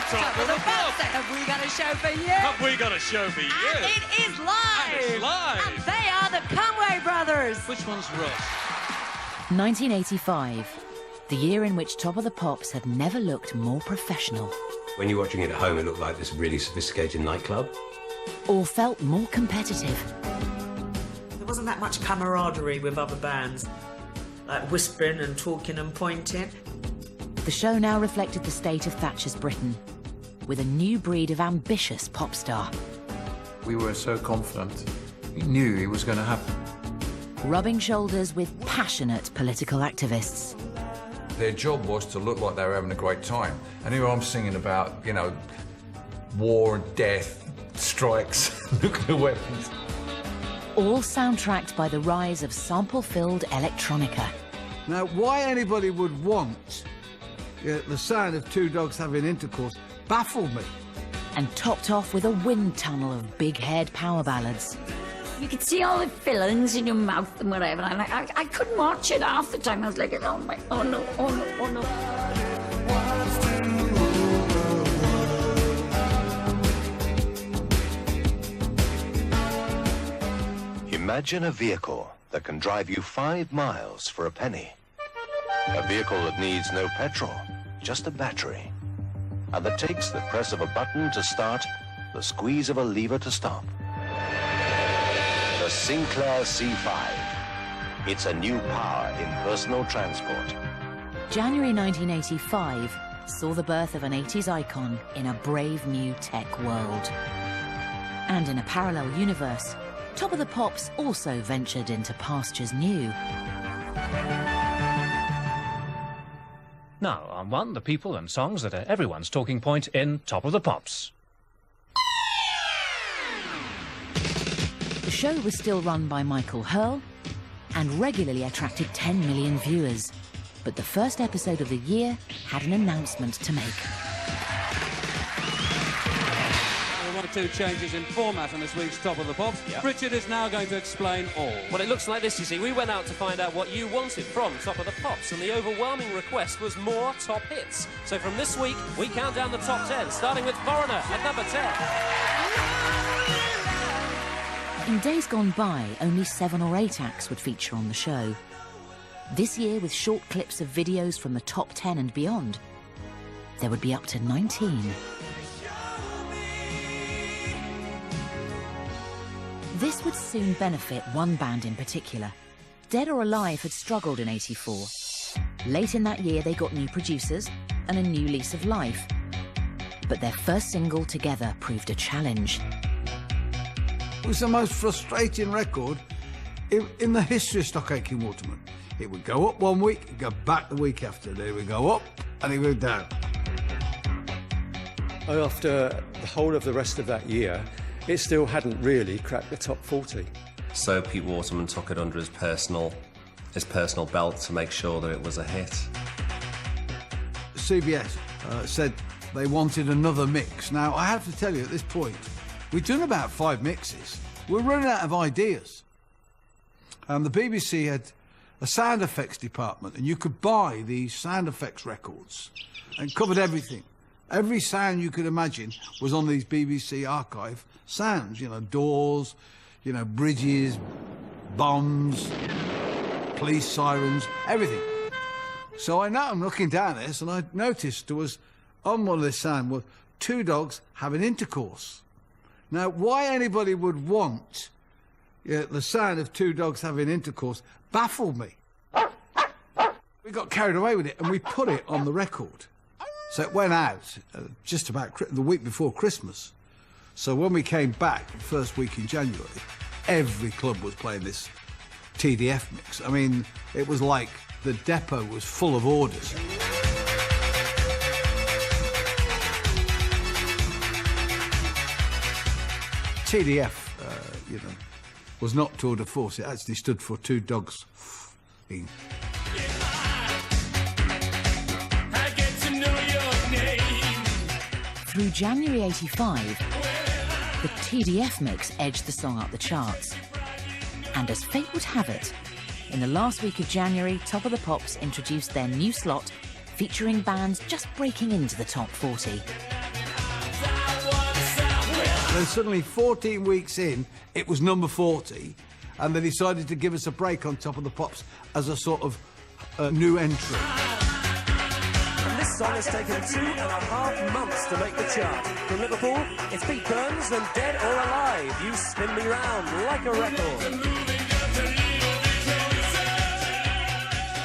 Top of the Pops. Have we got a show for you? Have we got a show for you? And it is live. And it's live. And they are the Conway Brothers. Which one's Russ? 1985, the year in which Top of the Pops had never looked more professional. When you're watching it at home, it looked like this really sophisticated nightclub. Or felt more competitive. There wasn't that much camaraderie with other bands, like whispering and talking and pointing. The show now reflected the state of Thatcher's Britain, with a new breed of ambitious pop star. We were so confident. We knew it was going to happen. Rubbing shoulders with passionate political activists. Their job was to look like they were having a great time. And here I'm singing about, you know, war and death, strikes, nuclear weapons. All soundtracked by the rise of sample-filled electronica. Now, why anybody would want the sound of two dogs having intercourse baffled me. And topped off with a wind tunnel of big-haired power ballads. You could see all the fillings in your mouth and whatever. And I couldn't watch it half the time. I was like, oh no, oh no, oh no. Imagine a vehicle that can drive you 5 miles for a penny. A vehicle that needs no petrol, just a battery. And that takes the press of a button to start, the squeeze of a lever to stop. The Sinclair C5. It's a new power in personal transport. January 1985 saw the birth of an 80s icon in a brave new tech world. And in a parallel universe, Top of the Pops also ventured into pastures new. Now, on one, the people and songs that are everyone's talking point in Top of the Pops. The show was still run by Michael Hurl and regularly attracted 10 million viewers. But the first episode of the year had an announcement to make. One or two changes in format on this week's Top of the Pops. Yep. Richard is now going to explain all. Well, it looks like this, you see. We went out to find out what you wanted from Top of the Pops, and the overwhelming request was more top hits. So from this week, we count down the top 10, starting with Foreigner at number 10. In days gone by, only 7 or 8 acts would feature on the show. This year, with short clips of videos from the top 10 and beyond, there would be up to 19. This would soon benefit one band in particular. Dead or Alive had struggled in '84. Late in that year, they got new producers and a new lease of life. But their first single together proved a challenge. It was the most frustrating record in the history of Stock Aitken Waterman. It would go up one week, it'd go back the week after. Then it would go up and it would go down. After the whole of the rest of that year, it still hadn't really cracked the top 40. So Pete Waterman took it under his personal belt to make sure that it was a hit. CBS said they wanted another mix. Now, I have to tell you at this point, we've done about 5 mixes. We're running out of ideas. The BBC had a sound effects department, and you could buy these sound effects records and covered everything. Every sound you could imagine was on these BBC archive sounds, you know, doors, you know, bridges, bombs, police sirens, everything. So I'm looking down at this, and I noticed there was, on one of this sound, were 2 dogs having intercourse. Now, why anybody would want the sound of 2 dogs having intercourse baffled me. We got carried away with it, and we put it on the record. So it went out just about the week before Christmas. So when we came back, the first week in January, every club was playing this TDF mix. I mean, it was like the depot was full of orders. TDF, you know, was not tour de force. It actually stood for 2 dogs. Through January '85, the TDF mix edged the song up the charts. And as fate would have it, in the last week of January, Top of the Pops introduced their new slot, featuring bands just breaking into the top 40. Then suddenly, 14 weeks in, it was number 40, and they decided to give us a break on Top of the Pops as a sort of new entry. And this song has taken 2.5 months to make the chart. From Liverpool, it's Pete Burns and Dead or Alive. You spin me round like a record.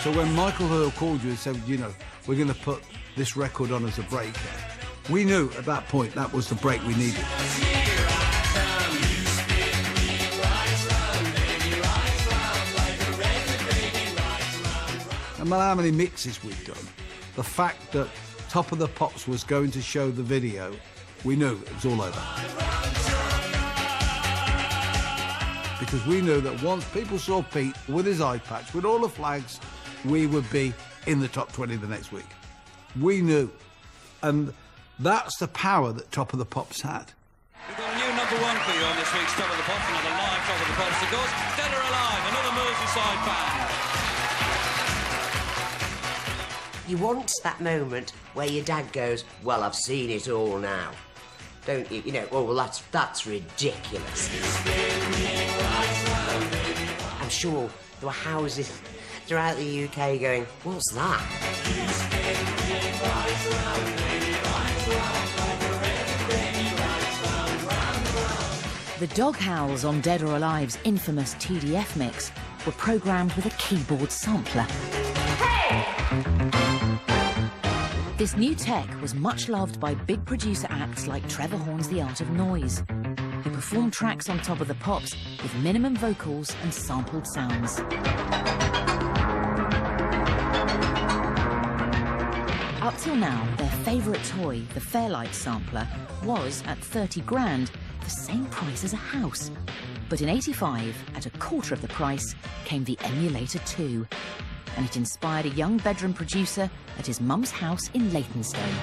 So when Michael Earl called you and said, you know, we're going to put this record on as a break, we knew at that point that was the break we needed. No matter how many mixes we've done, the fact that Top of the Pops was going to show the video, we knew it was all over. Because we knew that once people saw Pete with his eye patch, with all the flags, we would be in the top 20 the next week. We knew. And that's the power that Top of the Pops had. We've got a new number one for you on this week's Top of the Pops, another live Top of the Pops, of course. Dead or Alive, another Merseyside band. You want that moment where your dad goes, well, I've seen it all now. Don't you? You know, oh, well, that's ridiculous. I'm sure there were houses throughout the UK going, what's that? The dog howls on Dead or Alive's infamous TDF mix were programmed with a keyboard sampler. This new tech was much loved by big producer acts like Trevor Horn's The Art of Noise, who performed tracks on Top of the Pops with minimum vocals and sampled sounds. Up till now, their favourite toy, the Fairlight sampler, was, at 30 grand, the same price as a house. But in '85, at a quarter of the price, came the Emulator 2, and it inspired a young bedroom producer at his mum's house in Leytonstone.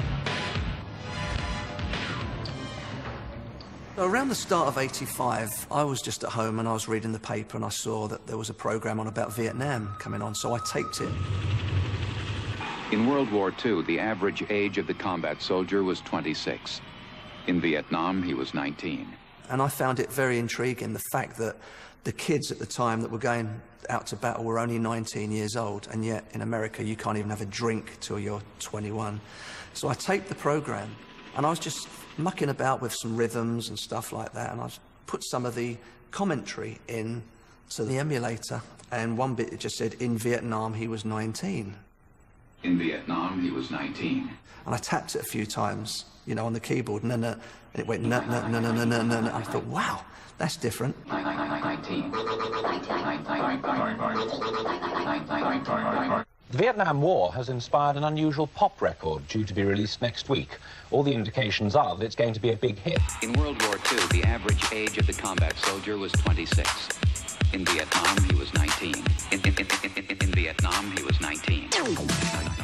Around the start of '85, I was just at home and I was reading the paper and I saw that there was a programme on about Vietnam coming on, so I taped it. In World War II, the average age of the combat soldier was 26. In Vietnam, he was 19. And I found it very intriguing, the fact that the kids at the time that were going out to battle were only 19 years old, and yet in America you can't even have a drink till you're 21. So I taped the programme, and I was just mucking about with some rhythms and stuff like that, and I put some of the commentary in to the emulator, and one bit it just said, in Vietnam he was 19. In Vietnam, he was 19. And I tapped it a few times, you know, on the keyboard, and it went no. I thought, wow, that's different. The Vietnam War has inspired an unusual pop record due to be released next week. All the indications are that it's going to be a big hit. In World War II, the average age of the combat soldier was 26. In Vietnam, he was 19. In Vietnam, he was 19.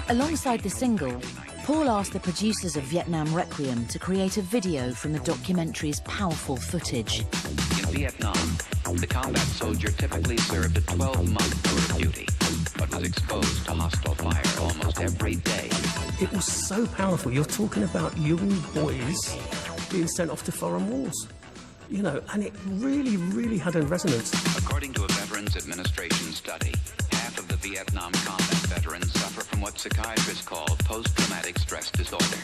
Alongside the single, Paul asked the producers of Vietnam Requiem to create a video from the documentary's powerful footage. In Vietnam, the combat soldier typically served a 12-month tour of duty, but was exposed to hostile fire almost every day. It was so powerful. You're talking about young boys being sent off to foreign wars. You know, and it really, really had a resonance. According to a Veterans Administration study, half of the Vietnam combat veterans suffer from what psychiatrists call post-traumatic stress disorder.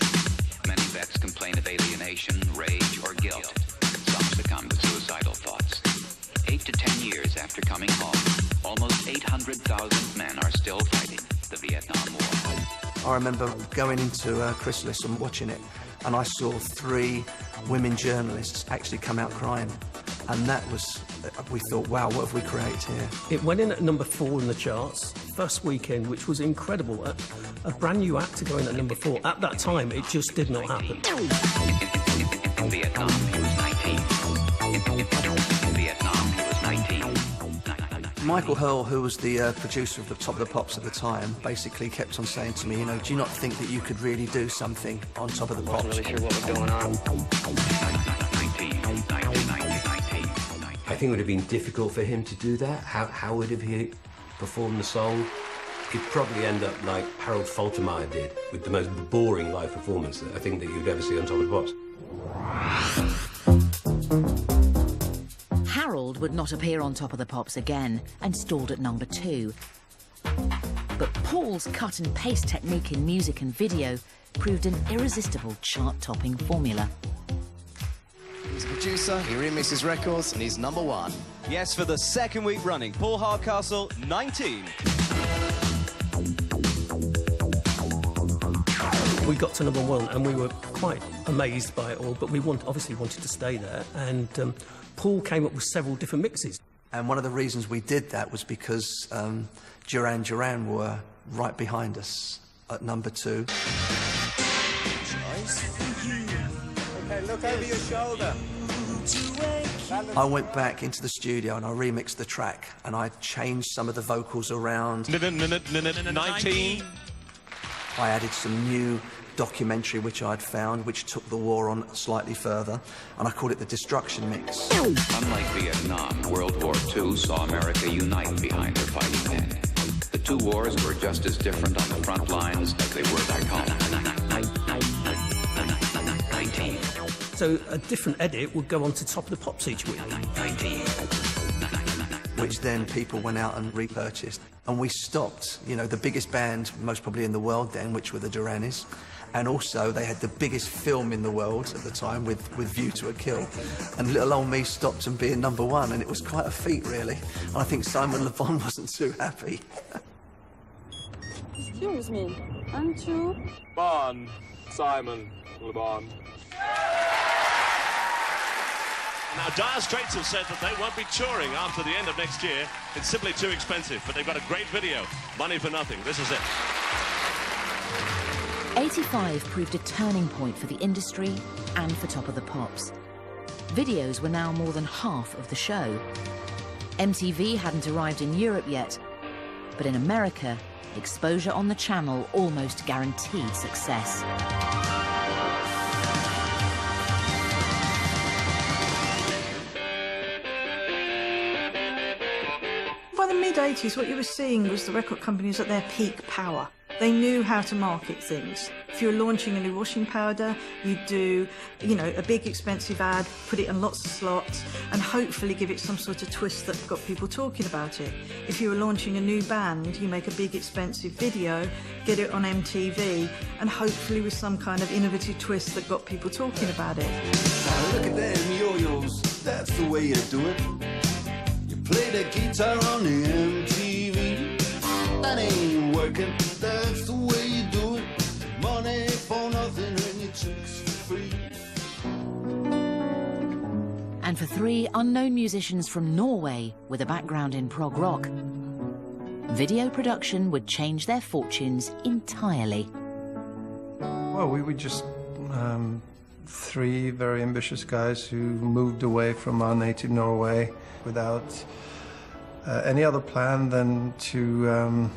Many vets complain of alienation, rage, or guilt. Some succumb to suicidal thoughts. 8 to 10 years after coming home, almost 800,000 men are still fighting the Vietnam War. I remember going into Chrysalis and watching it, and I saw 3 women journalists actually come out crying. And that was, we thought, wow, what have we created here? It went in at number 4 in the charts, first weekend, which was incredible. A brand new actor going at number 4. At that time, it just did not happen. In Vietnam, he was 19. In Vietnam, he was 19. Michael Hurl, who was the producer of the Top of the Pops at the time, basically kept on saying to me, you know, do you not think that you could really do something on Top of the Pops? I wasn't really sure what was going on. I think it would have been difficult for him to do that. How would he performed the song? He'd probably end up like Harold Faltermeyer did, with the most boring live performance that I think that you'd ever see on Top of the Pops. Harold would not appear on Top of the Pops again and stalled at number 2. But Paul's cut and paste technique in music and video proved an irresistible chart-topping formula. He's a producer, he remixes records, and he's number 1. Yes, for the second week running, Paul Hardcastle, 19. We got to number 1 and we were quite amazed by it all, but we obviously wanted to stay there, and Paul came up with several different mixes. And one of the reasons we did that was because Duran Duran were right behind us at number 2. Okay, look over your shoulder. I went back into the studio and I remixed the track and I changed some of the vocals around. 19. I added some new documentary which I'd found, which took the war on slightly further, and I called it the Destruction Mix. Unlike Vietnam, World War II saw America unite behind her fighting men. The two wars were just as different on the front lines as they were back home. 19. So a different edit would go on to Top of the Pops each week. 19. Which then people went out and repurchased. And we stopped, you know, the biggest band, most probably in the world then, which were the Duranis. And also, they had the biggest film in the world at the time with View to a Kill. And little old me stopped them being number 1, and it was quite a feat, really. And I think Simon Le Bon wasn't too happy. Excuse me, aren't you? Bon, Simon Le Bon. Now, Dire Straits have said that they won't be touring after the end of next year. It's simply too expensive, but they've got a great video. Money for nothing. This is it. 85 proved a turning point for the industry and for Top of the Pops. Videos were now more than half of the show. MTV hadn't arrived in Europe yet, but in America, exposure on the channel almost guaranteed success. By the mid-80s, what you were seeing was the record companies at their peak power. They knew how to market things. If you're launching a new washing powder, you'd do, you know, a big expensive ad, put it in lots of slots, and hopefully give it some sort of twist that got people talking about it. If you were launching a new band, you make a big expensive video, get it on MTV, and hopefully with some kind of innovative twist that got people talking about it. Now look at them yo-yos, that's the way you do it. You play the guitar on the MTV. That ain't working, that's the way you do it. Money for nothing and your chicks for free. And for 3 unknown musicians from Norway with a background in prog rock, video production would change their fortunes entirely. Well, we were just 3 very ambitious guys who moved away from our native Norway without any other plan than to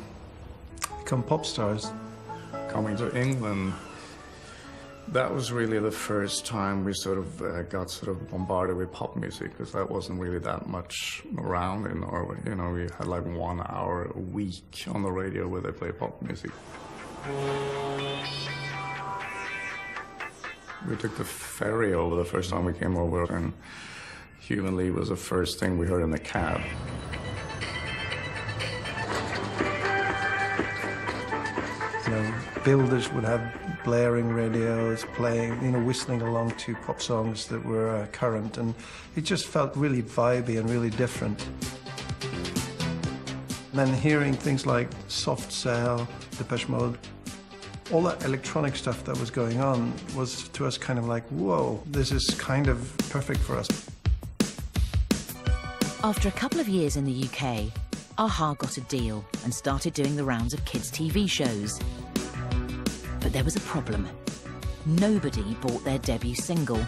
become pop stars. Coming to England, that was really the first time we sort of got sort of bombarded with pop music, because that wasn't really that much around in Norway. You know, we had like 1 hour a week on the radio where they play pop music. We took the ferry over the first time we came over, and Human League was the first thing we heard in the cab. You know, builders would have blaring radios playing, you know, whistling along to pop songs that were current, and it just felt really vibey and really different. And then hearing things like Soft Cell, Depeche Mode, all that electronic stuff that was going on was to us kind of like, whoa, this is kind of perfect for us. After a couple of years in the UK, a-ha got a deal and started doing the rounds of kids' TV shows. But there was a problem. Nobody bought their debut single.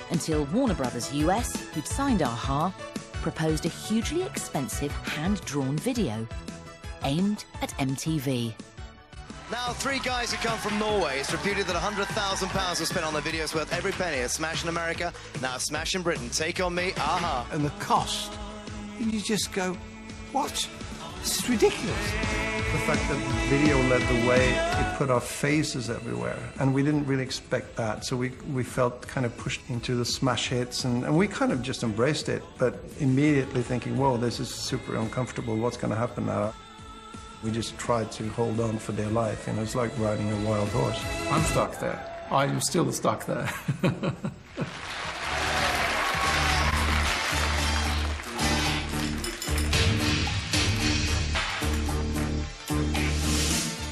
Until Warner Brothers US, who'd signed a-ha, proposed a hugely expensive hand-drawn video aimed at MTV. Now, 3 guys who come from Norway. It's reputed that £100,000 was spent on the videos worth every penny. A smash in America, now a smash in Britain. Take on Me, a-ha. And the cost, you just go, what? This is ridiculous. The fact that video led the way, it put our faces everywhere, and we didn't really expect that, so we felt kind of pushed into the smash hits, and we kind of just embraced it, but immediately thinking, whoa, this is super uncomfortable, what's going to happen now? We just tried to hold on for dear life, and it's like riding a wild horse. I'm stuck there. I'm still stuck there.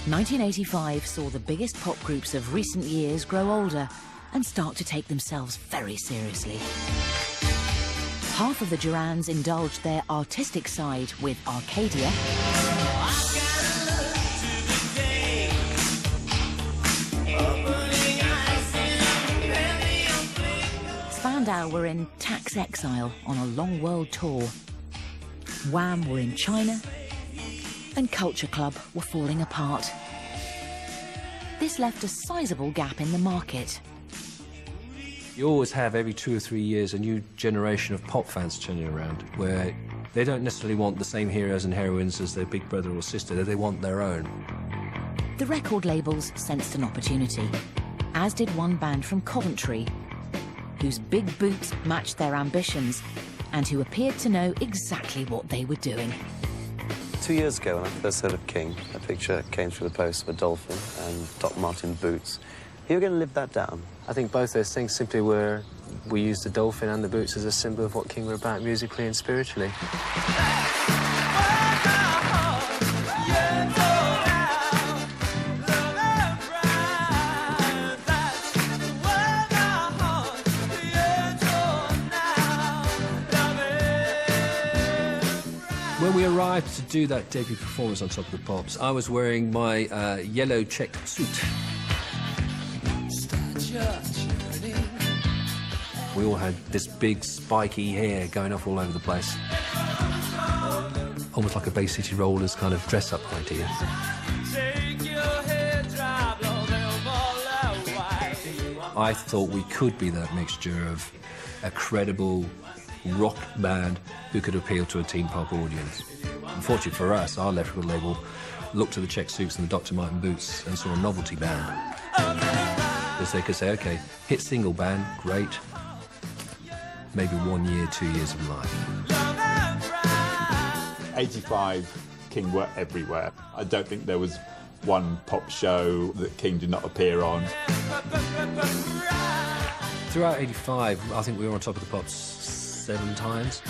1985 saw the biggest pop groups of recent years grow older and start to take themselves very seriously. Half of the Durans indulged their artistic side with Arcadia. Spandau were in tax exile on a long world tour. Wham were in China, and Culture Club were falling apart. This left a sizable gap in the market. You always have, every 2 or 3 years, a new generation of pop fans turning around, where they don't necessarily want the same heroes and heroines as their big brother or sister, they want their own. The record labels sensed an opportunity, as did one band from Coventry, whose big boots matched their ambitions, and who appeared to know exactly what they were doing. 2 years ago, when I first heard of King, a picture came through the post of a dolphin and Doc Martin boots. Are you going to live that down? I think both those things simply were, we used the dolphin and the boots as a symbol of what King were about musically and spiritually. When we arrived to do that debut performance on Top of the Pops, I was wearing my yellow checked suit. We all had this big spiky hair going off all over the place. Almost like a Bay City Rollers kind of dress-up idea. I thought we could be that mixture of a credible rock band who could appeal to a teen pop audience. Unfortunately for us, our record label looked at the check suits and the Dr. Martin boots and saw a novelty band. Because they could say, OK, hit single band, great. Maybe 1 year, 2 years of life. 85, King were everywhere. I don't think there was one pop show that King did not appear on. Throughout 85, I think we were on Top of the Pops 7 times.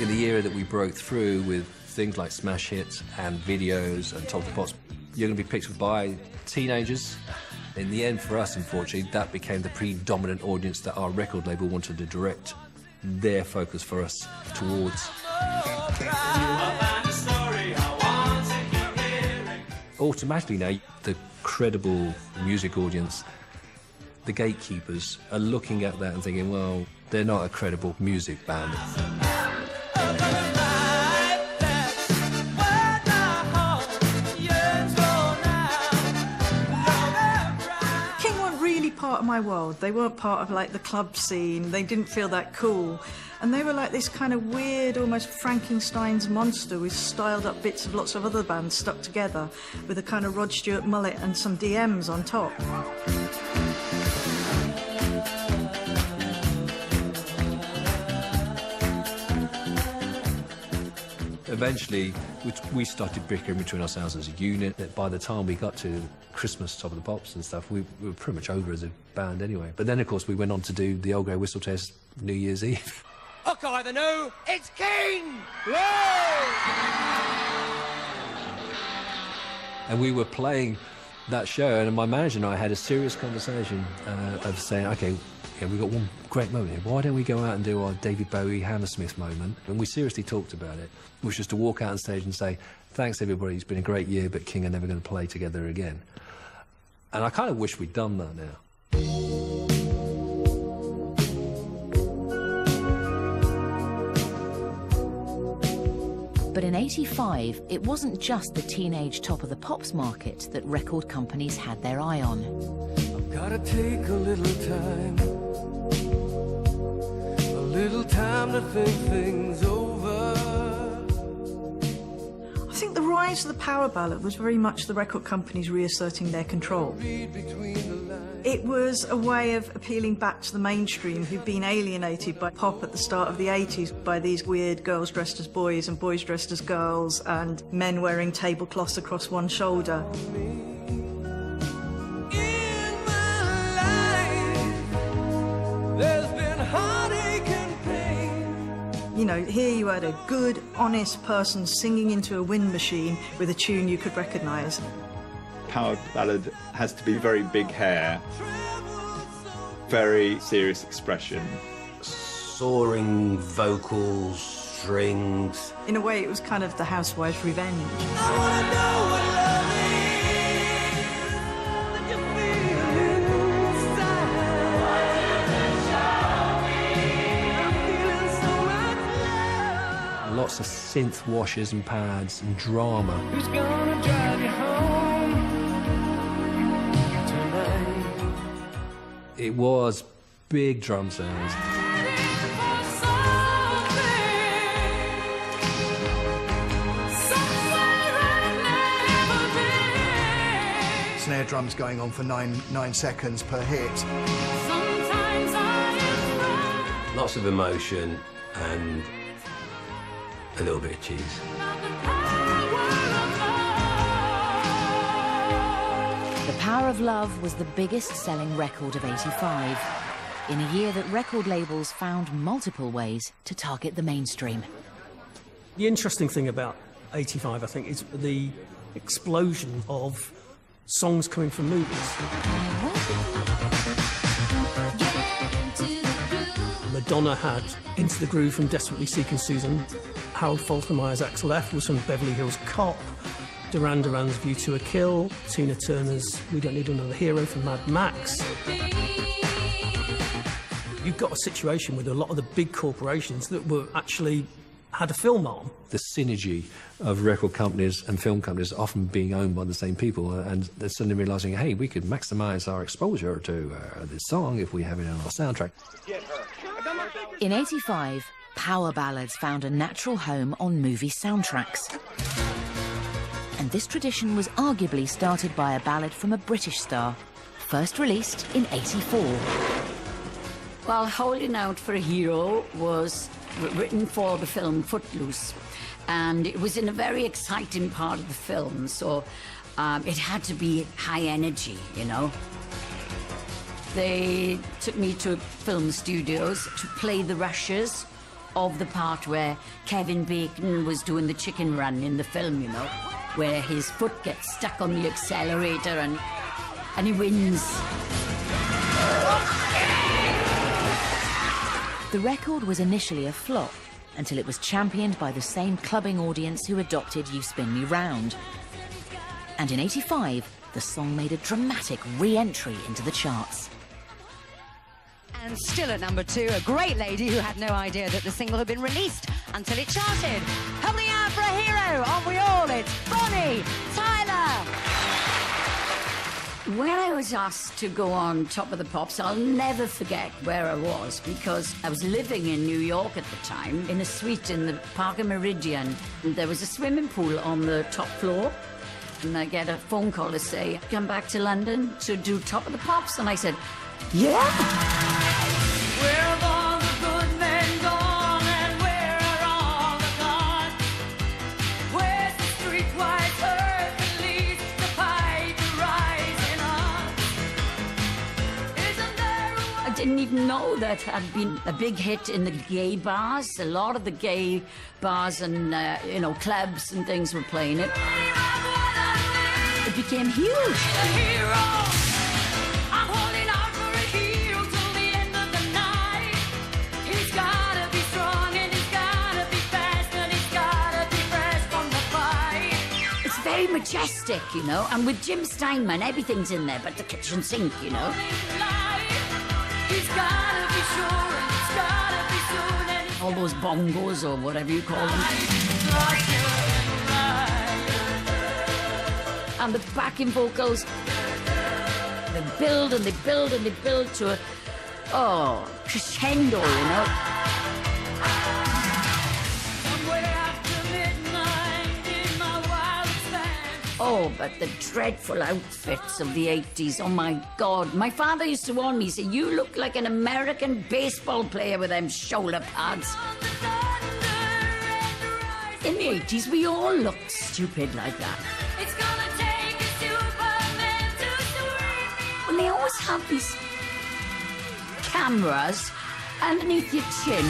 In the era that we broke through with things like smash hits and videos and Top of the Pops, you're going to be picked up by teenagers. In the end, for us, unfortunately, that became the predominant audience that our record label wanted to direct their focus for us towards. Automatically now, the credible music audience, the gatekeepers, are looking at that and thinking, well, they're not a credible music band. Part of my world. They weren't part of like the club scene. They didn't feel that cool, and they were like this kind of weird, almost Frankenstein's monster with styled up bits of lots of other bands stuck together with a kind of Rod Stewart mullet and some DMs on top. Eventually, we started bickering between ourselves as a unit. By the time we got to Christmas, Top of the Pops and stuff, we were pretty much over as a band anyway. But then, of course, we went on to do the Old Grey Whistle Test New Year's Eve. Hawkeye the New, it's King! And we were playing that show, and my manager and I had a serious conversation of saying, OK, yeah, we've got one great moment here. Why don't we go out and do our David Bowie, Hammersmith moment? And we seriously talked about it, which was to walk out on stage and say, thanks, everybody, it's been a great year, but King are never going to play together again. And I kind of wish we'd done that now. But in 85, it wasn't just the teenage Top of the Pops market that record companies had their eye on. I've gotta take a little time to think things over. rise of the power ballad was very much the record companies reasserting their control. It was a way of appealing back to the mainstream, who'd been alienated by pop at the start of the 80s, by these weird girls dressed as boys and boys dressed as girls and men wearing tablecloths across one shoulder. There's been heartache and pain. You know, here you had a good, honest person singing into a wind machine with a tune you could recognise. Power ballad has to be very big hair, very serious expression. Soaring vocals, strings. In a way, it was kind of the housewife's revenge. Lots of synth washes and pads and drama. Who's gonna drive you home tonight? It was big drum sounds. Snare drums going on for nine seconds per hit. Lots of emotion and a little bit of cheese. The Power of Love was the biggest-selling record of '85, in a year that record labels found multiple ways to target the mainstream. The interesting thing about '85, I think, is the explosion of songs coming from movies. Madonna had Into the Groove from Desperately Seeking Susan. Harold Faltermeyer's Axel F was from Beverly Hills Cop. Duran Duran's View to a Kill. Tina Turner's We Don't Need Another Hero from Mad Max. You've got a situation with a lot of the big corporations that were actually had a film arm. The synergy of record companies and film companies often being owned by the same people, and they're suddenly realising, hey, we could maximise our exposure to this song if we have it on our soundtrack. In '85, power ballads found a natural home on movie soundtracks. And this tradition was arguably started by a ballad from a British star, first released in '84. Well, Holding Out for a Hero was written for the film Footloose, and it was in a very exciting part of the film, so it had to be high energy, you know. They took me to film studios to play the rushes of the part where Kevin Bacon was doing the chicken run in the film, you know, where his foot gets stuck on the accelerator and he wins. The record was initially a flop until it was championed by the same clubbing audience who adopted You Spin Me Round. And in '85, the song made a dramatic re-entry into the charts. And still at number 2, a great lady who had no idea that the single had been released until it charted. Holding Out for a Hero, on we all, it's Bonnie Tyler. When I was asked to go on Top of the Pops, I'll never forget where I was, because I was living in New York at the time, in a suite in the Parker Meridian. And there was a swimming pool on the top floor. And I get a phone call to say, come back to London to do Top of the Pops. And I said, yeah. Where have all the good men gone, and where are all the gone? Where's the streetwise earth that leads the pipe rising on? Isn't there I didn't even know that had been a big hit in the gay bars. A lot of the gay bars and, you know, clubs and things were playing it. It became huge. Very majestic, you know, and with Jim Steinman, everything's in there but the kitchen sink, you know. All those bongos or whatever you call them. And the backing vocals, they build and they build and they build to a, crescendo, you know. know, but the dreadful outfits of the 80s, oh my God. My father used to warn me, he said, you look like an American baseball player with them shoulder pads. In the 80s, we all looked stupid like that. Well, they always have these cameras underneath your chin,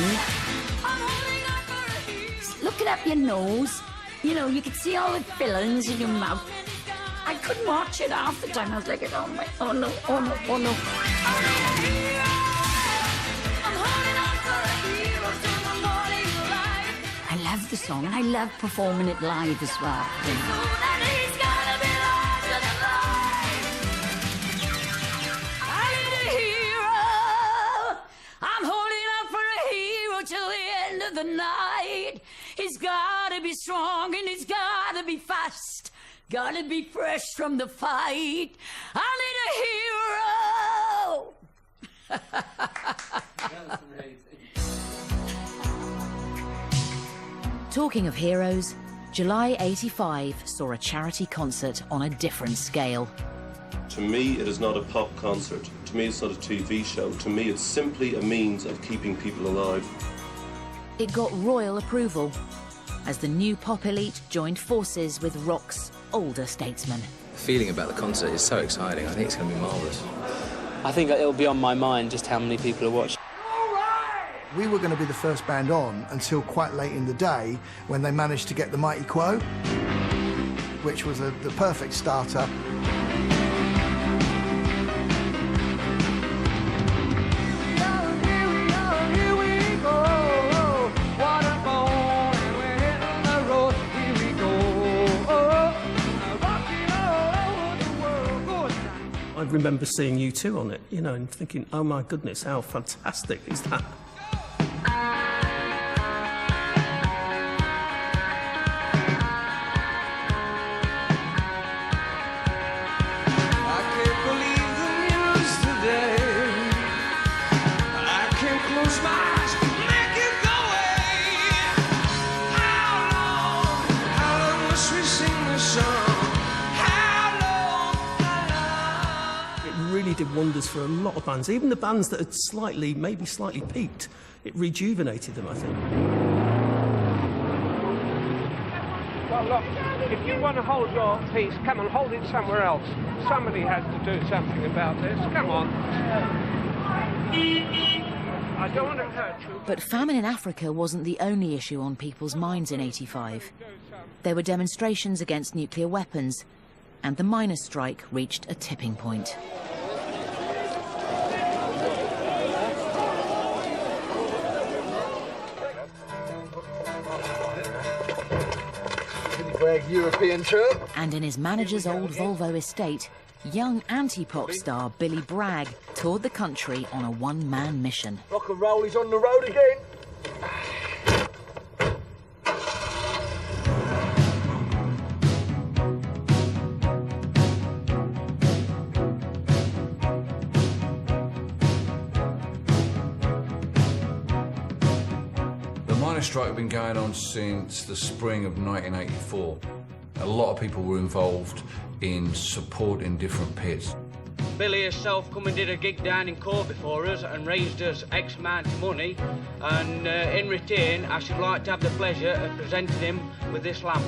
looking up your nose. You know, you could see all the fillings in your mouth. I couldn't watch it half the time. I was like, oh my, oh no, oh no, oh no. I love the song and I love performing it live as well. You know. The night, he's gotta be strong and he's gotta be fast, gotta be fresh from the fight. I need a hero. Talking of heroes, July '85 saw a charity concert on a different scale. To me, it is not a pop concert. To me, it's not a TV show. To me, it's simply a means of keeping people alive. It got royal approval as the new pop elite joined forces with rock's older statesmen. The feeling about the concert is so exciting. I think it's going to be marvellous. I think it'll be on my mind just how many people are watching. We were going to be the first band on until quite late in the day when they managed to get the Mighty Quo, which was the perfect starter. I remember seeing U2 on it, you know, and thinking, oh my goodness, how fantastic is that? Did wonders for a lot of bands, even the bands that had maybe slightly peaked. It rejuvenated them, I think. Well, look, if you want to hold your peace, come on, hold it somewhere else. Somebody has to do something about this. Come on. I don't want to hurt you. But famine in Africa wasn't the only issue on people's minds in '85. There were demonstrations against nuclear weapons, and the miners' strike reached a tipping point. European troop. And in his manager's old Volvo estate, young anti-pop star Billy Bragg toured the country on a one-man mission. Rock and roll is on the road again. The miners' strike had been going on since the spring of 1984. A lot of people were involved in supporting different pits. Billy herself come and did a gig down in Corby for us and raised us X amount of money, and in return I should like to have the pleasure of presenting him with this lamp.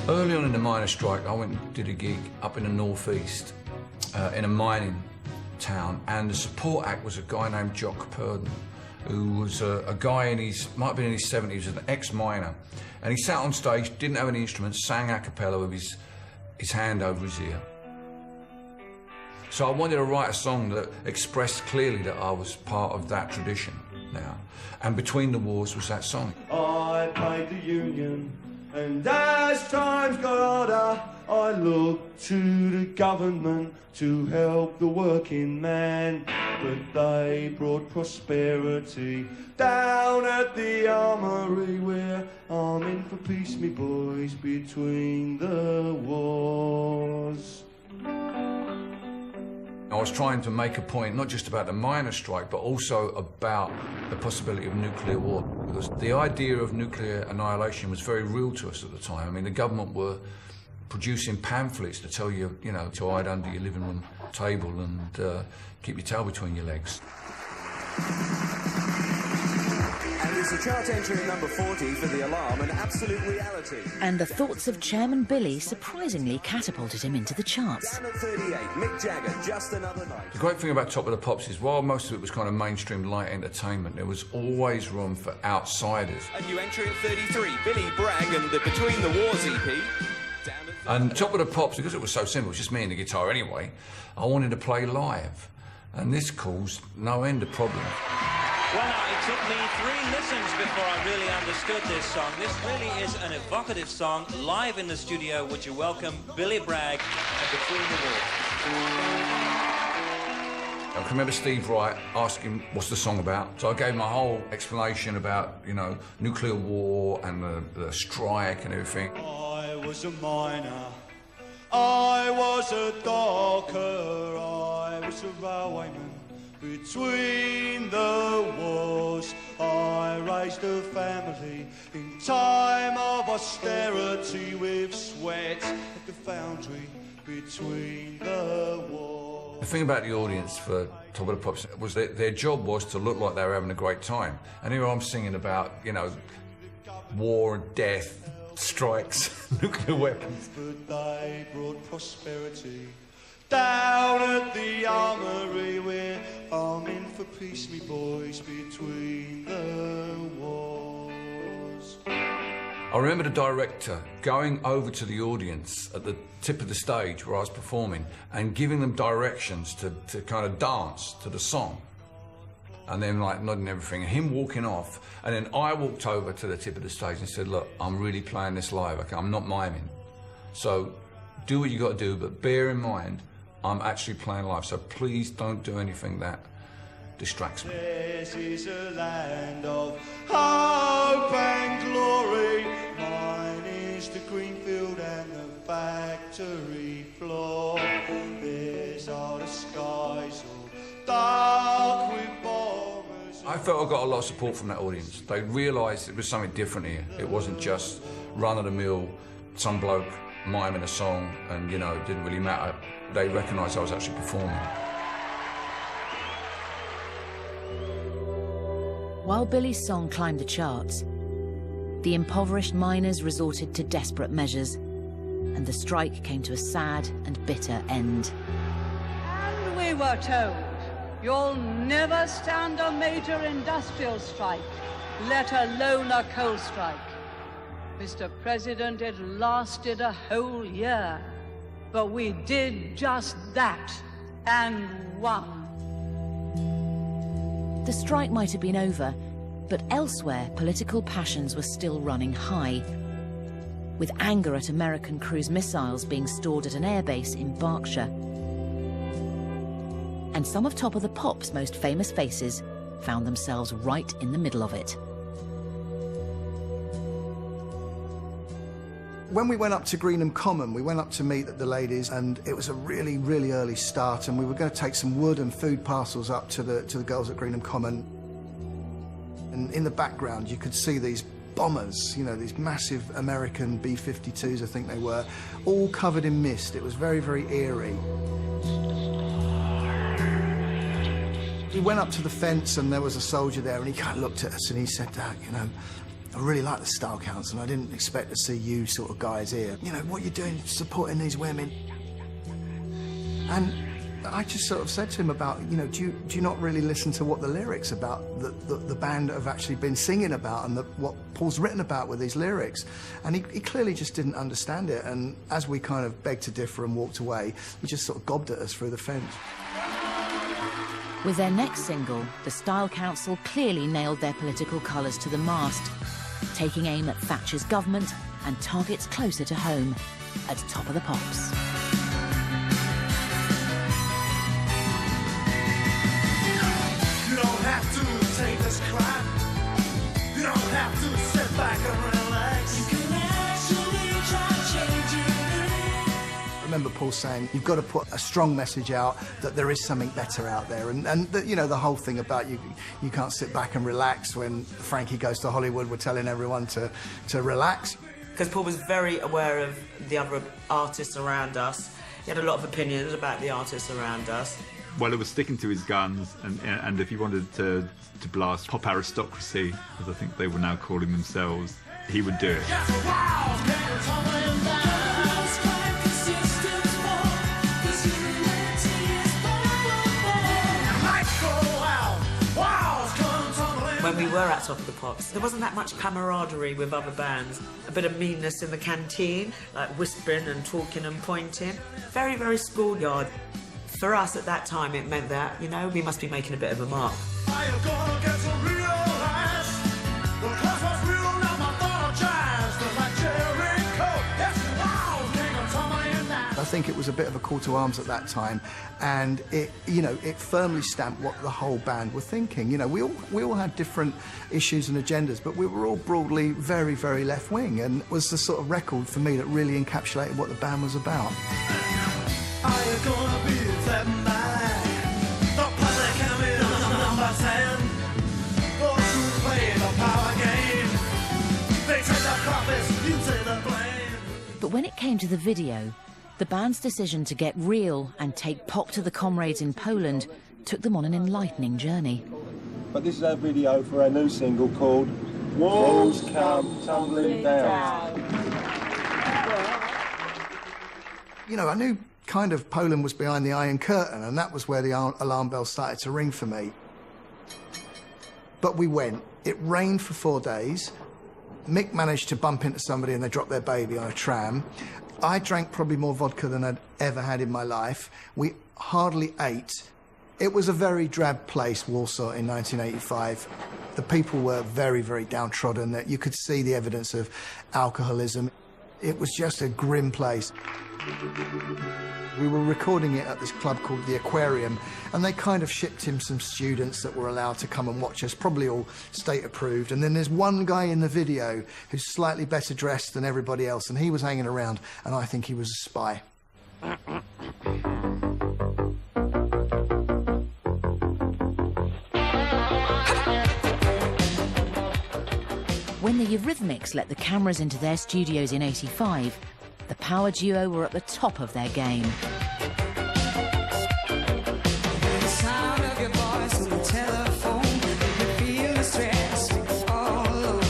Early on in the miners' strike, I went and did a gig up in the northeast in a mining town, and the support act was a guy named Jock Purden, who was a guy might have been in his 70s, he was an ex-miner. And he sat on stage, didn't have any instruments, sang a cappella with his hand over his ear. So I wanted to write a song that expressed clearly that I was part of that tradition now. And Between the Wars was that song. I paid the union, and as times got harder, I looked to the government to help the working man. But they brought prosperity down at the armory, where I'm in for peace, me boys, between the wars. I was trying to make a point, not just about the miners' strike, but also about the possibility of nuclear war. Because the idea of nuclear annihilation was very real to us at the time. I mean, the government were producing pamphlets to tell you, you know, to hide under your living room table and keep your tail between your legs. And it's a chart entry at number 40 for The Alarm, an absolute reality. And the thoughts of Chairman Billy surprisingly catapulted him into the charts. Down at 38, Mick Jagger, Just Another Night. The great thing about Top of the Pops is while most of it was kind of mainstream light entertainment, there was always room for outsiders. A new entry at 33, Billy Bragg and the Between the Wars EP. And Top of the Pops, because it was so simple, it was just me and the guitar anyway, I wanted to play live. And this caused no end of problems. Well, now, it took me 3 listens before I really understood this song. This really is an evocative song, live in the studio. Would you welcome Billy Bragg and Between the Wars? I can remember Steve Wright asking, what's the song about? So I gave him a whole explanation about, you know, nuclear war and the strike and everything. I was a miner, I was a docker, I was a railwayman. Between the wars, I raised a family in time of austerity with sweat at the foundry between the wars. The thing about the audience for Top of the Pops was that their job was to look like they were having a great time. And here I'm singing about, you know, war and death, strikes, nuclear weapons. But they brought prosperity. Down at the armory, we're arming for peace, me boys, between the wars. I remember the director going over to the audience at the tip of the stage where I was performing and giving them directions to kind of dance to the song. And then like nodding everything, and him walking off. And then I walked over to the tip of the stage and said, look, I'm really playing this live, okay? I'm not miming. So do what you got to do, but bear in mind, I'm actually playing live, so please don't do anything that distracts me. This is a land of hope and glory. Mine is the green field and the factory floor. These are the skies all dark with bombers. I felt I got a lot of support from that audience. They realised it was something different here. It wasn't just run-of-the-mill, some bloke miming a song and, you know, it didn't really matter. They recognised I was actually performing. While Billy's song climbed the charts, the impoverished miners resorted to desperate measures, and the strike came to a sad and bitter end. And we were told, you'll never stand a major industrial strike, let alone a coal strike. Mr. President, it lasted a whole year, but we did just that and won. The strike might have been over, but elsewhere political passions were still running high, with anger at American cruise missiles being stored at an airbase in Berkshire. And some of Top of the Pop's most famous faces found themselves right in the middle of it. When we went up to Greenham Common, we went up to meet the ladies, and it was a really, really early start, and we were going to take some wood and food parcels up to the girls at Greenham Common. And in the background, you could see these bombers, you know, these massive American B-52s, I think they were, all covered in mist. It was very, very eerie. We went up to the fence, and there was a soldier there, and he kind of looked at us, and he said, you know, I really like the Style Council, and I didn't expect to see you sort of guys here. You know, what you're doing supporting these women. And I just sort of said to him about, you know, do you not really listen to what the lyrics about the band have actually been singing about, and what Paul's written about with these lyrics? And he clearly just didn't understand it, and as we kind of begged to differ and walked away, he just sort of gobbed at us through the fence. With their next single, the Style Council clearly nailed their political colours to the mast, taking aim at Thatcher's government and targets closer to home, at Top of the Pops. You don't have to take this crap. You don't have to sit back and relax. You can actually try changing it. remember Paul saying, you've got to put a strong message out that there is something better out there. And you know, the whole thing about you can't sit back and relax when Frankie Goes to Hollywood, we're telling everyone to relax. Because Paul was very aware of the other artists around us. He had a lot of opinions about the artists around us. Well, it was sticking to his guns, and if he wanted to blast pop aristocracy, as I think they were now calling themselves, he would do it. When we were at Top of the Pops, there wasn't that much camaraderie with other bands. A bit of meanness in the canteen, like whispering and talking and pointing. Very, very schoolyard. For us at that time, it meant that, you know, we must be making a bit of a mark. I think it was a bit of a call to arms at that time, and it firmly stamped what the whole band were thinking. You know, we all had different issues and agendas, but we were all broadly very, very left-wing, and it was the sort of record for me that really encapsulated what the band was about. Are you gonna be that man? The public coming number 10. Those who play the power game, they take the profits, you take the blame. But when it came to the video, the band's decision to get real and take pop to the comrades in Poland took them on an enlightening journey. But this is our video for our new single called Walls Come Tumbling Down. You know, I knew kind of Poland was behind the Iron Curtain, and that was where the alarm bells started to ring for me. But we went. It rained for 4 days. Mick managed to bump into somebody and they dropped their baby on a tram. I drank probably more vodka than I'd ever had in my life. We hardly ate. It was a very drab place, Warsaw, in 1985. The people were very, very downtrodden. That you could see the evidence of alcoholism. It was just a grim place. We were recording it at this club called the Aquarium, and they kind of shipped him some students that were allowed to come and watch us, probably all state approved. And then there's one guy in the video who's slightly better dressed than everybody else, and he was hanging around, and I think he was a spy. When the Eurythmics let the cameras into their studios in '85, the power duo were at the top of their game. The sound of your voice on the telephone, you feel the stress all over.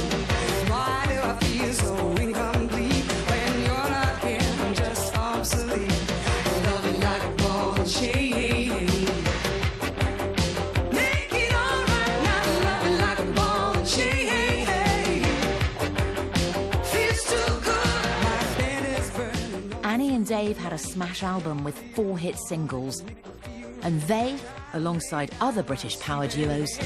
Why do I feel so incomplete when you're not here? I'm just obsolete. Loving like a ball and chain. Make it all right now. Loving like a ball and chain. Feels too good. My bed is burning. Annie and Dave had a smash album with 4 hit singles, and they, alongside other British power duos,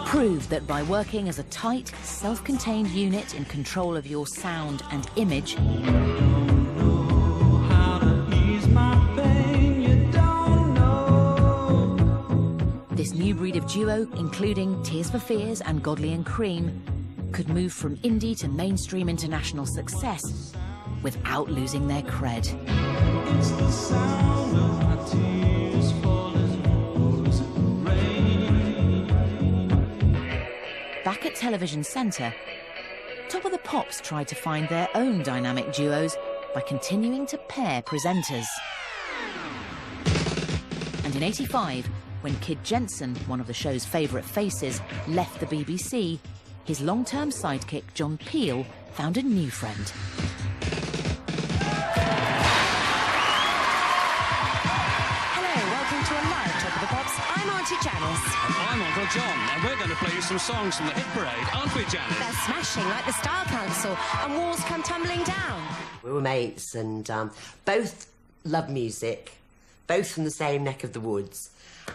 proved that by working as a tight, self-contained unit in control of your sound and image, this new breed of duo, including Tears for Fears and Godley and Cream, could move from indie to mainstream international success without losing their cred. Back at Television Centre, Top of the Pops tried to find their own dynamic duos by continuing to pair presenters. And in '85, when Kid Jensen, one of the show's favourite faces, left the BBC, his long-term sidekick John Peel found a new friend. Hello, welcome to a live Top of the Pops. I'm Auntie Janice. And I'm Uncle John, and we're going to play you some songs from the hit parade, aren't we, Janice? They're smashing like the Style Council and Walls Come Tumbling Down. We were mates and both loved music, both from the same neck of the woods.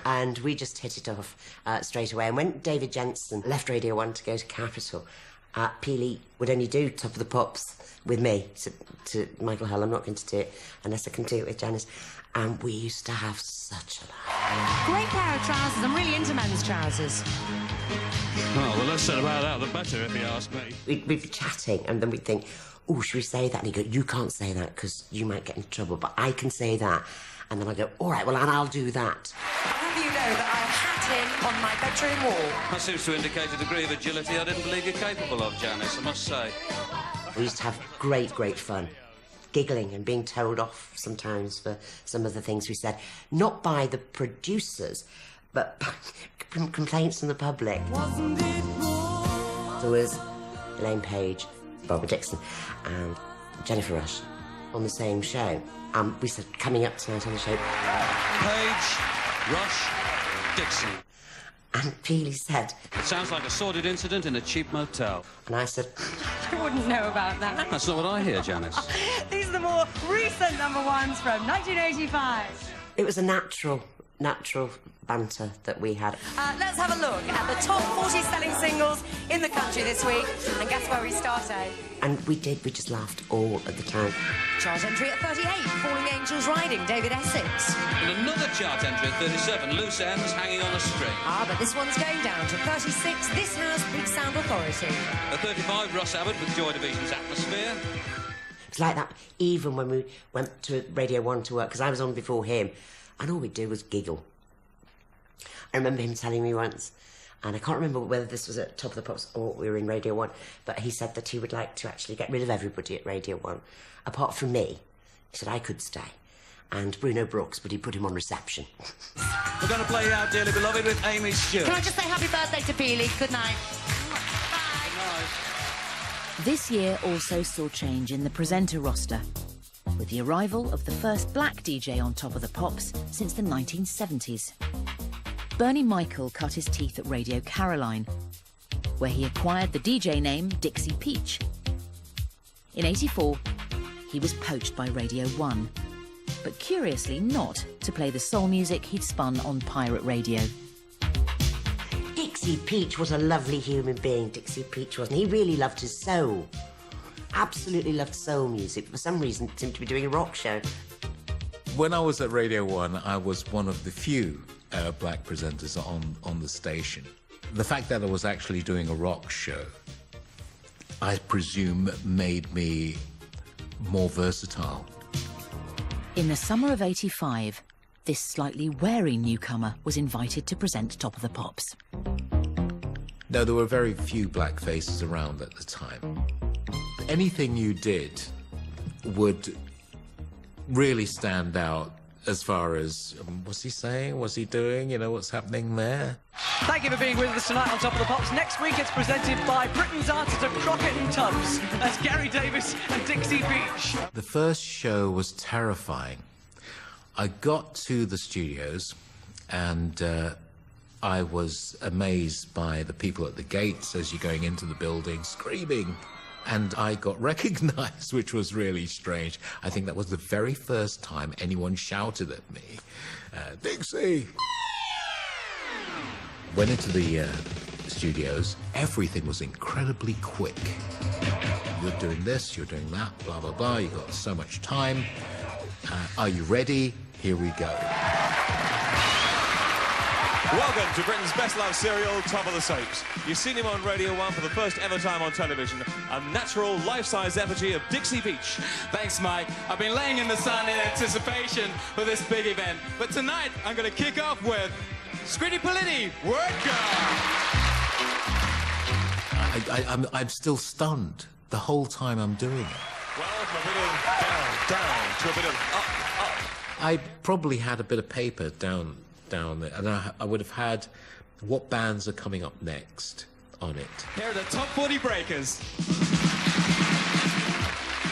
And we just hit it off straight away. And when David Jensen left Radio 1 to go to Capital, Peely would only do Top of the Pops with me. So, to Michael Hull, I'm not going to do it unless I can do it with Janice. And we used to have such a laugh. Great pair of trousers. I'm really into men's trousers. Oh, the less said about that, the better, if you ask me. We'd be chatting, and then we'd think, oh, should we say that? And he'd go, you can't say that, because you might get into trouble, but I can say that. And then I go, all right, well, and I'll do that. I'll have you know that I hat him on my bedroom wall. That seems to indicate a degree of agility I didn't believe you're capable of, Janice, I must say. We used to have great, great fun. Giggling and being told off sometimes for some of the things we said. Not by the producers, but by complaints from the public. There was Elaine Page, Barbara Dixon, and Jennifer Rush on the same show. We said, coming up tonight on the show. Page, Rush, Dixon. And Peely said... It sounds like a sordid incident in a cheap motel. And I said... I wouldn't know about that. That's not what I hear, Janice. These are the more recent number ones from 1985. It was a natural banter that we had. Let's have a look at the top 40 selling singles in the country this week. And guess where we start, eh? And we just laughed all of the time. Chart entry at 38, Falling Angels Riding, David Essex. And another chart entry at 37, Loose Ends Hanging on a String. But this one's going down to 36, This House, Big Sound Authority. At 35, Russ Abbott with Joy Division's Atmosphere. It was like that even when we went to Radio 1 to work, because I was on before him, and all we'd do was giggle. I remember him telling me once, and I can't remember whether this was at Top of the Pops or we were in Radio 1, but he said that he would like to actually get rid of everybody at Radio 1, apart from me. He said I could stay. And Bruno Brooks, but he put him on reception. We're going to play you out, Dearly Beloved, with Amy Stewart. Can I just say happy birthday to Peely? Good night. This year also saw change in the presenter roster, with the arrival of the first black DJ on Top of the Pops since the 1970s. Bernie Michael cut his teeth at Radio Caroline, where he acquired the DJ name Dixie Peach. In '84, he was poached by Radio 1, but curiously not to play the soul music he'd spun on pirate radio. Dixie Peach was a lovely human being, Dixie Peach was, and he really loved his soul. Absolutely loved soul music. For some reason, seemed to be doing a rock show. When I was at Radio 1, I was one of the few black presenters on the station. The fact that I was actually doing a rock show, I presume, made me more versatile. In the summer of '85, this slightly wary newcomer was invited to present Top of the Pops. No, there were very few black faces around at the time. Anything you did would really stand out as far as, what's he saying, what's he doing, you know, what's happening there? Thank you for being with us tonight on Top of the Pops. Next week it's presented by Britain's answer to Crockett and Tubbs. That's Gary Davis and Dixie Beach. The first show was terrifying. I got to the studios and I was amazed by the people at the gates as you're going into the building screaming. And I got recognized, which was really strange. I think that was the very first time anyone shouted at me, Dixie! Went into the studios, everything was incredibly quick. You're doing this, you're doing that, blah, blah, blah, you've got so much time. Are you ready? Here we go. Welcome to Britain's best loved serial, Top of the Soaps. You've seen him on Radio 1 for the first ever time on television, a natural life-size effigy of Dixie Beach. Thanks, Mike. I've been laying in the sun in anticipation for this big event, but tonight I'm going to kick off with Scritti Politti, Word Girl. I'm still stunned the whole time I'm doing it. Well, from a bit of down to a bit of up. I probably had a bit of paper down there, and I would have had what bands are coming up next on it. Here are the top 40 breakers.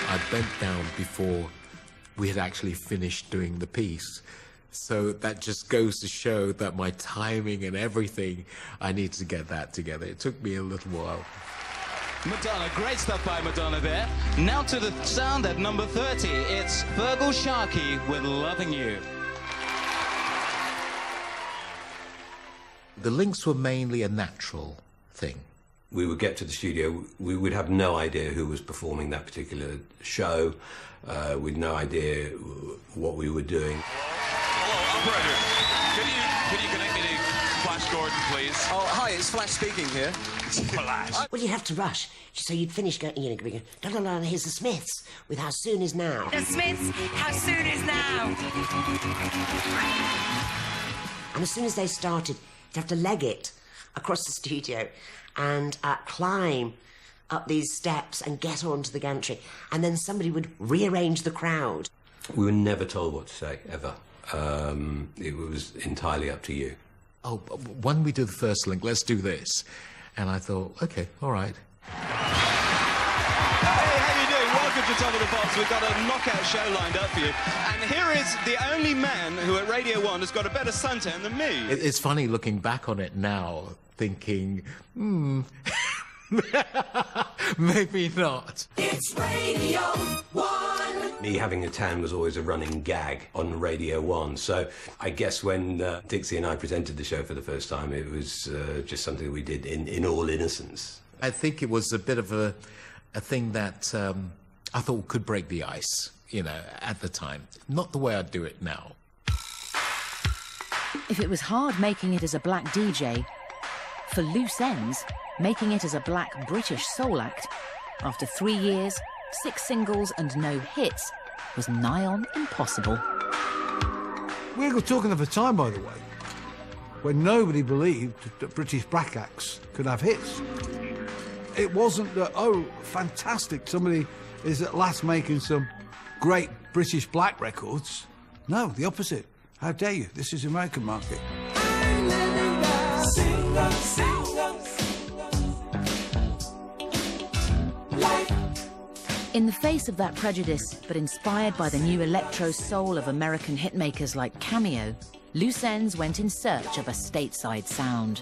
I bent down before we had actually finished doing the piece. So that just goes to show that my timing and everything, I need to get that together. It took me a little while. Madonna, great stuff by Madonna there. Now to the sound at number 30. It's Feargal Sharkey with Loving You. The links were mainly a natural thing. We would get to the studio, we would have no idea who was performing that particular show. We'd no idea what we were doing. Hello, operator. Can you forward, please. Oh, hi, it's Flash speaking here. Flash. Well, you have to rush. So you'd finish going, you know, la la la, here's the Smiths with How Soon Is Now. The Smiths, How Soon Is Now. And as soon as they started, you'd have to leg it across the studio and climb up these steps and get onto the gantry. And then somebody would rearrange the crowd. We were never told what to say, ever. It was entirely up to you. Oh, when we do the first link, let's do this. And I thought, OK, all right. Hey, how you doing? Welcome to Top of the Pops. We've got a knockout show lined up for you. And here is the only man who at Radio 1 has got a better suntan than me. It's funny looking back on it now, thinking, maybe not. It's Radio 1. Me having a tan was always a running gag on Radio 1. So I guess when Dixie and I presented the show for the first time, it was just something we did in all innocence. I think it was a bit of a thing that I thought could break the ice, you know, at the time. Not the way I'd do it now. If it was hard making it as a black DJ, for Loose Ends, making it as a black British soul act, after 3 years, 6 singles and no hits, was nigh on impossible. We were talking of a time, by the way, when nobody believed that British black acts could have hits. It wasn't that, oh, fantastic, somebody is at last making some great British black records. No, the opposite. How dare you? This is the American market. In the face of that prejudice, but inspired by the new electro soul of American hitmakers like Cameo, Loose Ends went in search of a stateside sound.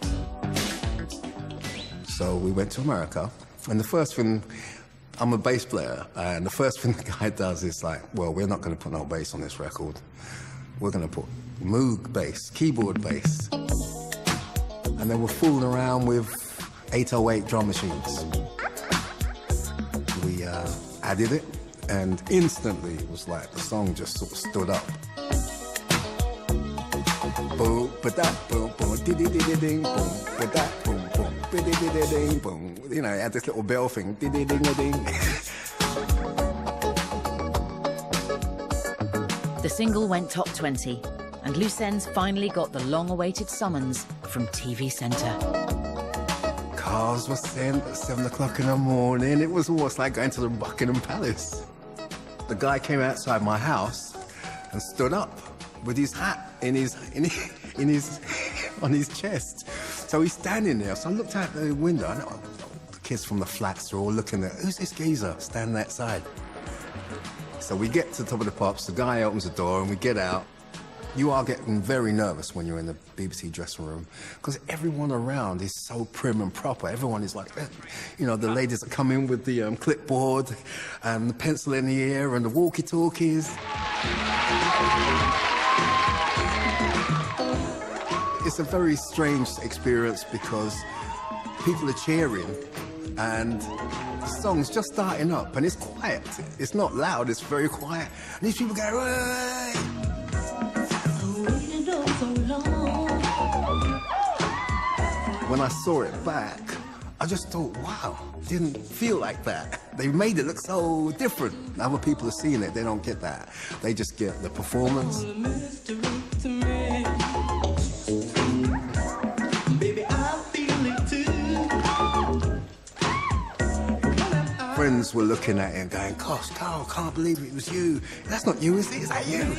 So we went to America, and the first thing, I'm a bass player, and the first thing the guy does is like, well, we're not going to put no bass on this record. We're going to put Moog bass, keyboard bass. And they were fooling around with 808 drum machines. We added it, and instantly it was like the song just sort of stood up. Boom, ba-da, boom, boom, dee-dee-dee-dee-ding, boom, ba-da, boom, boom, dee-dee-dee-dee-ding, boom. You know, it had this little bell thing, dee-dee-ding-a-ding. The single went top 20, and Loose Ends finally got the long-awaited summons from TV Centre. Cars were sent at 7 o'clock in the morning. It was almost like going to the Buckingham Palace. The guy came outside my house and stood up with his hat on his chest. So he's standing there. So I looked out the window. And the kids from the flats are all looking at, who's this geezer standing outside? So we get to the Top of the Pops. The guy opens the door and we get out. You are getting very nervous when you're in the BBC dressing room because everyone around is so prim and proper. Everyone is like, you know, the ladies that come in with the clipboard and the pencil in the ear and the walkie-talkies. It's a very strange experience because people are cheering and the song's just starting up and it's quiet. It's not loud, it's very quiet. And these people go, "Hey!" When I saw it back, I just thought, wow, it didn't feel like that. They made it look so different. Other people are seeing it, they don't get that. They just get the performance. Friends were looking at it and going, gosh, Carl, I can't believe it was you. That's not you, is it? Is that you?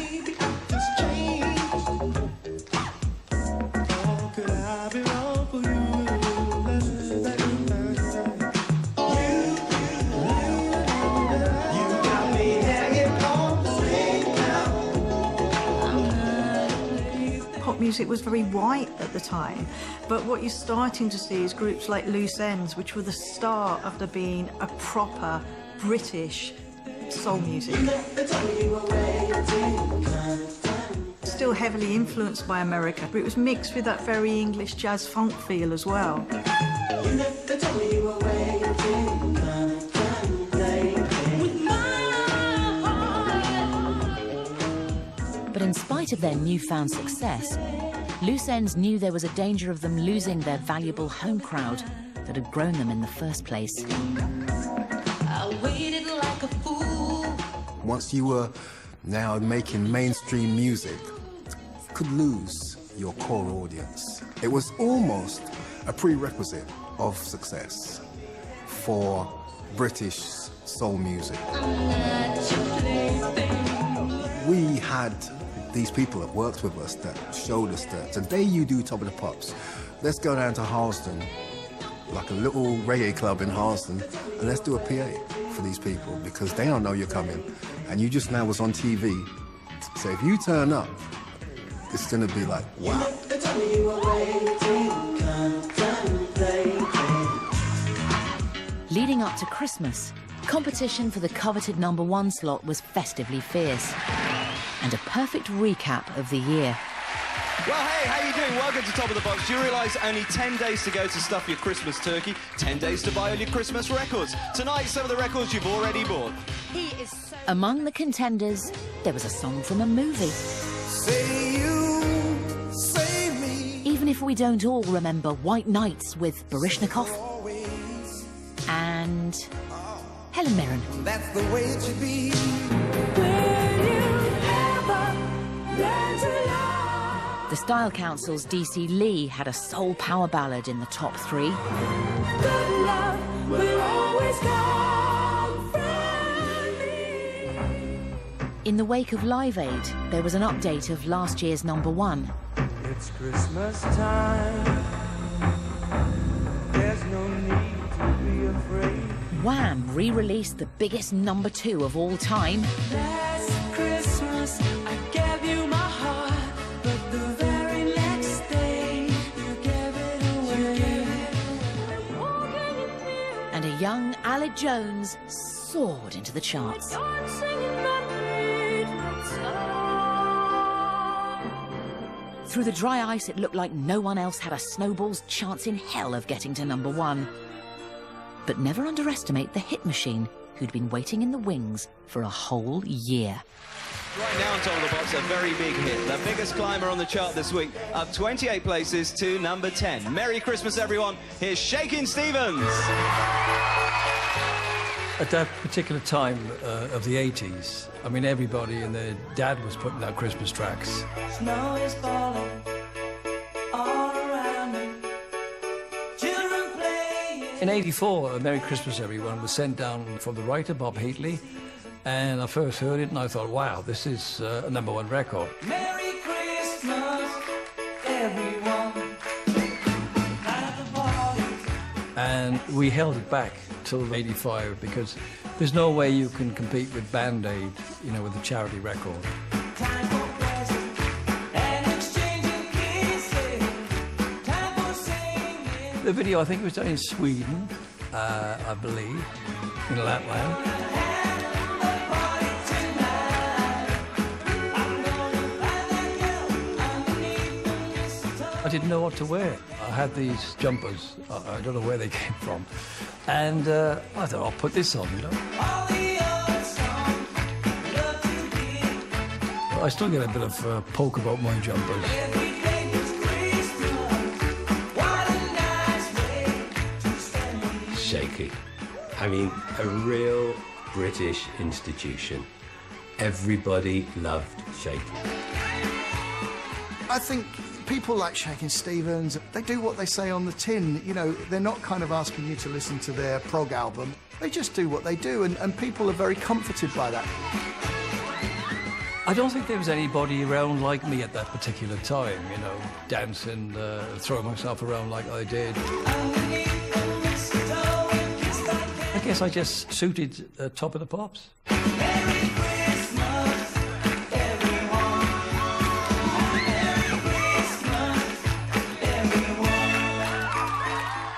Music was very white at the time, but what you're starting to see is groups like Loose Ends, which were the start of there being a proper British soul music. Still heavily influenced by America, but it was mixed with that very English jazz funk feel as well. But in spite of their newfound success, Loose Ends knew there was a danger of them losing their valuable home crowd that had grown them in the first place. I waited like a fool. Once you were now making mainstream music, you could lose your core audience. It was almost a prerequisite of success for British soul music. We had these people that worked with us that showed us that today you do Top of the Pops. Let's go down to Harlesden, like a little reggae club in Harlesden, and let's do a PA for these people because they don't know you're coming. And you just now was on TV. So if you turn up, it's gonna be like, wow. Leading up to Christmas, competition for the coveted #1 slot was festively fierce. And a perfect recap of the year. Well, hey, how you doing? Welcome to Top of the Pops. Do you realise only 10 days to go to stuff your Christmas turkey, 10 days to buy all your Christmas records? Tonight, some of the records you've already bought. He is so... Among the contenders, there was a song from a movie. Say you, say me. Even if we don't all remember White Nights with Baryshnikov and Helen Mirren. That's the way it should be. The Style Council's DC Lee had a soul power ballad in the top 3. Good love will always come from me. In the wake of Live Aid, there was an update of last year's #1. It's Christmas time. There's no need to be afraid. Wham re-released the biggest #2 of all time. Last Christmas, I gave you my heart, but the very next day, you gave it away. And a young Aled Jones soared into the charts. Through the dry ice, it looked like no one else had a snowball's chance in hell of getting to #1. But never underestimate the hit machine who'd been waiting in the wings for a whole year. Right now on Top of the Pops, a very big hit. The biggest climber on the chart this week, up 28 places to #10. Merry Christmas, everyone. Here's Shakin' Stevens. At that particular time of the 80s, I mean, everybody and their dad was putting out Christmas tracks. Snow is falling all around me. Children playing. In '84, A Merry Christmas Everyone was sent down from the writer Bob Heatley, and I first heard it and I thought, wow, this is a #1 record. Merry Christmas, everyone. At the party. And we held it back till '85 because there's no way you can compete with Band Aid, you know, with a charity record. Time for presents and exchanging kisses. Time for singing. The video, I think it was done in Sweden, I believe, in Lapland. I didn't know what to wear. I had these jumpers, I don't know where they came from, and I thought, I'll put this on, you know. I still get a bit of poke about my jumpers. Shaky. I mean, a real British institution. Everybody loved Shaky. I think people like Shakin' Stevens, they do what they say on the tin. You know, they're not kind of asking you to listen to their prog album. They just do what they do, and people are very comforted by that. I don't think there was anybody around like me at that particular time, you know, dancing, throwing myself around like I did. I guess I just suited Top of the Pops.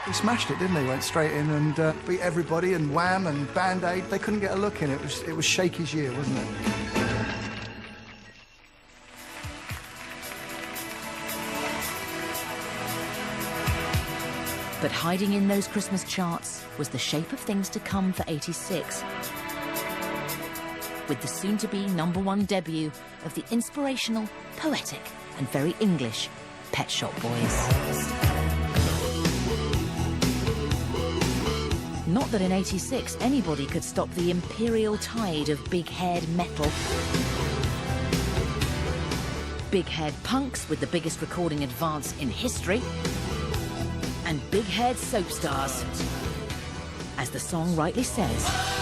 He smashed it, didn't he? Went straight in and beat everybody, and Wham and Band Aid. They couldn't get a look in. It was Shaky's year, wasn't it? But hiding in those Christmas charts was the shape of things to come for '86. With the soon-to-be #1 debut of the inspirational, poetic and very English Pet Shop Boys. Not that in '86 anybody could stop the imperial tide of big-haired metal. Big-haired punks with the biggest recording advance in history. And big-haired soap stars. As the song rightly says,